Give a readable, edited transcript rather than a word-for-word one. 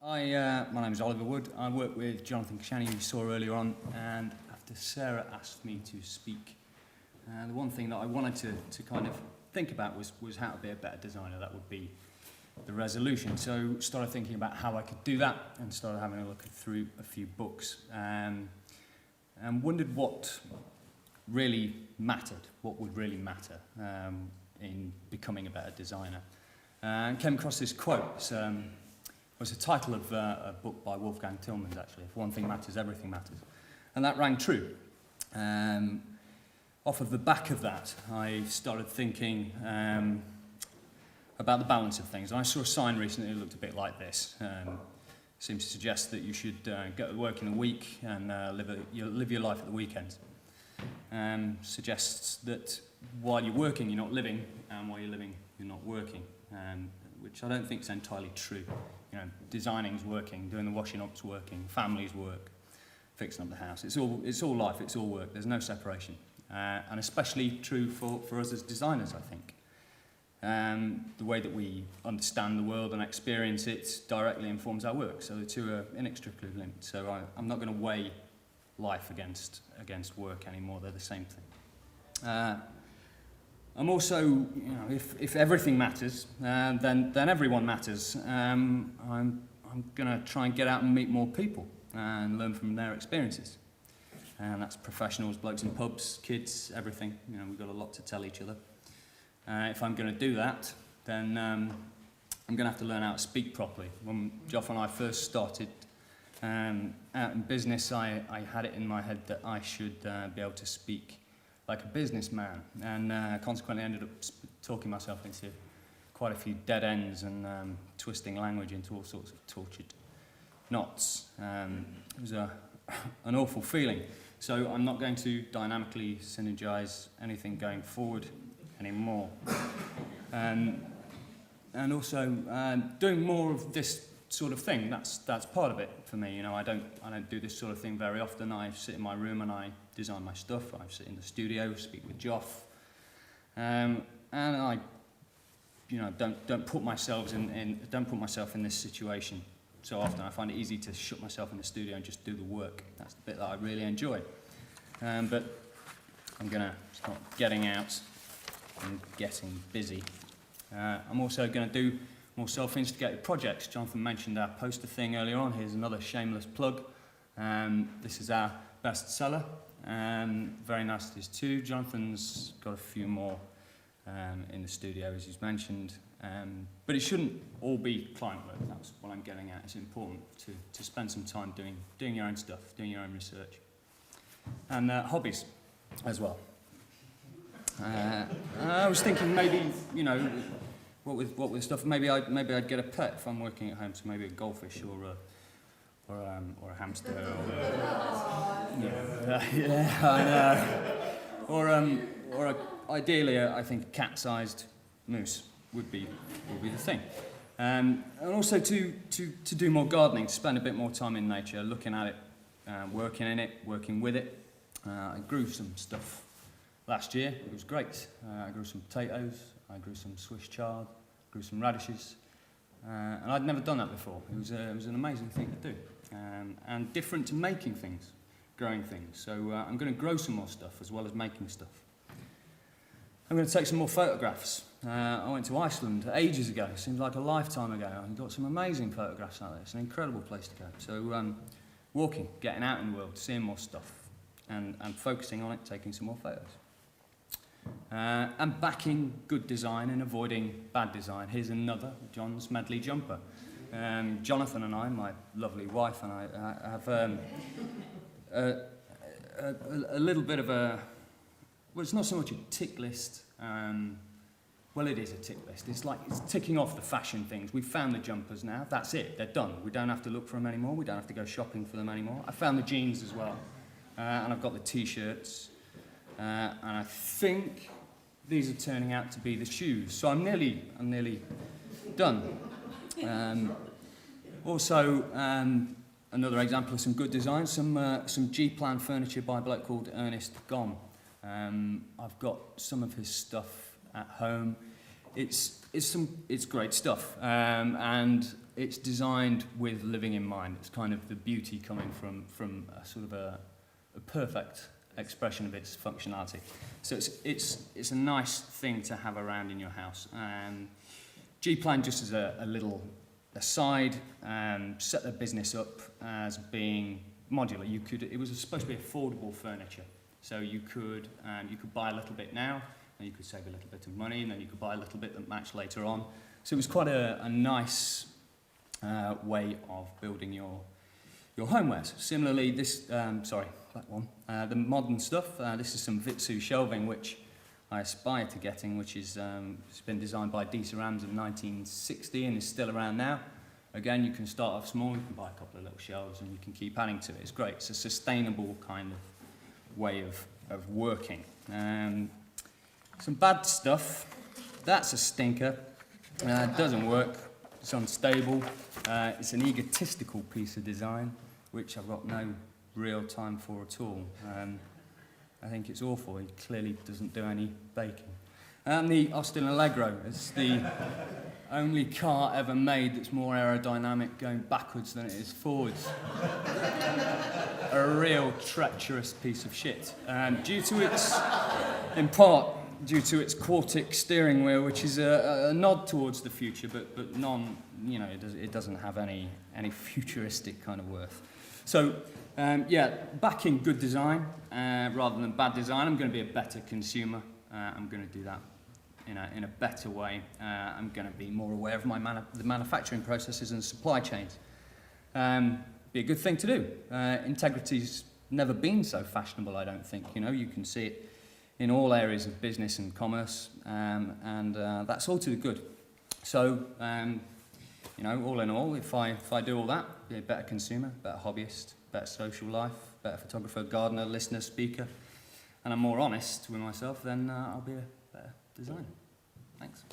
My name is Oliver Wood. I work with Jonathan Kashani, who you saw earlier on, and after Sarah asked me to speak, the one thing that I wanted to kind of think about was how to be a better designer. That would be the resolution. So started thinking about how I could do that and started having a look through a few books and wondered what really mattered, what would really matter in becoming a better designer. And came across this quote. It was the title of a book by Wolfgang Tillmans, actually. If one thing matters, everything matters. And that rang true. Off of the back of that, I started thinking about the balance of things. And I saw a sign recently that looked a bit like this. Seems to suggest that you should go to work in the week and live your life at the weekends. Suggests that while you're working, you're not living, and while you're living, you're not working. Which I don't think is entirely true. You know, designing's working, doing the washing up's working, families work, fixing up the house. It's all life, it's all work. There's no separation. And especially true for us as designers, I think. The way that we understand the world and experience it directly informs our work. So the two are inextricably linked. So I'm not going to weigh life against work anymore. They're the same thing. I'm also, you know, if everything matters, then everyone matters. I'm going to try and get out and meet more people and learn from their experiences. And that's professionals, blokes in pubs, kids, everything. You know, we've got a lot to tell each other. If I'm going to do that, then I'm going to have to learn how to speak properly. When Joff and I first started out in business, I had it in my head that I should be able to speak like a businessman, and consequently ended up talking myself into quite a few dead ends and twisting language into all sorts of tortured knots. It was an awful feeling. So I'm not going to dynamically synergize anything going forward anymore. And also doing more of this sort of thing, that's part of it for me. You know, I don't do this sort of thing very often. I sit in my room and I design my stuff. I sit in the studio, speak with Joff, and I, you know, don't put myself in this situation so often. I find it easy to shut myself in the studio and just do the work. That's the bit that I really enjoy. But I'm gonna start getting out and getting busy. I'm also going to do more self-instigated projects. Jonathan mentioned our poster thing earlier on. Here's another shameless plug. This is our bestseller. Very nice it is too. Jonathan's got a few more in the studio, as he's mentioned. But it shouldn't all be client work. That's what I'm getting at. It's important to spend some time doing your own stuff, doing your own research. And hobbies as well. I was thinking maybe, you know, what with stuff, maybe I'd get a pet if I'm working at home, so maybe a goldfish or a hamster, or ideally I think a cat-sized moose would be the thing. And also to do more gardening, to spend a bit more time in nature, looking at it, working in it, working with it. I grew some stuff last year. It was great. I grew some potatoes, I grew some Swiss chard, grew some radishes, and I'd never done that before. It was an amazing thing to do, and different to making things, growing things. So I'm going to grow some more stuff as well as making stuff. I'm going to take some more photographs. I went to Iceland ages ago. It seems like a lifetime ago. I got some amazing photographs out there. It's an incredible place to go. So walking, getting out in the world, seeing more stuff, and focusing on it, taking some more photos. And backing good design and avoiding bad design. Here's another, John's Medley jumper. Jonathan and I, my lovely wife and I, have a little bit of a, well, it's not so much a tick list. Well, it is a tick list. It's like it's ticking off the fashion things. We've found the jumpers now. That's it. They're done. We don't have to look for them anymore. We don't have to go shopping for them anymore. I found the jeans as well. And I've got the t-shirts. And I think these are turning out to be the shoes. So I'm nearly done. Also, another example of some good design, some G-plan furniture by a bloke called Ernest Gom. I've got some of his stuff at home. it's great stuff, and it's designed with living in mind. It's kind of the beauty coming from a sort of a perfect expression of its functionality. So it's a nice thing to have around in your house. G-Plan, just as a little aside, set the business up as being modular. It was supposed to be affordable furniture, so you could buy a little bit now, and you could save a little bit of money, and then you could buy a little bit that matched later on. So it was quite a nice way of building your homewares. Similarly, this that one, the modern stuff. This is some Vitsu shelving, which I aspire to getting, which is it's been designed by Disa Rams in 1960 and is still around now. Again, you can start off small, you can buy a couple of little shelves and you can keep adding to it. It's great. It's a sustainable kind of way of working. Some bad stuff. That's a stinker. It doesn't work. It's unstable. It's an egotistical piece of design, which I've got no real time for at all. I think it's awful. He clearly doesn't do any baking. And the Austin Allegro is the only car ever made that's more aerodynamic going backwards than it is forwards. A real treacherous piece of shit. In part, due to its Quartic steering wheel, which is a nod towards the future, but it doesn't have any futuristic kind of worth. So, backing good design rather than bad design. I'm going to be a better consumer. I'm going to do that in a better way. I'm going to be more aware of the manufacturing processes and supply chains. Be a good thing to do. Integrity's never been so fashionable, I don't think. You can see it in all areas of business and commerce, and that's all to the good. So, all in all, if I do all that, be a better consumer, better hobbyist, better social life, better photographer, gardener, listener, speaker, and I'm more honest with myself, then I'll be a better designer. Thanks.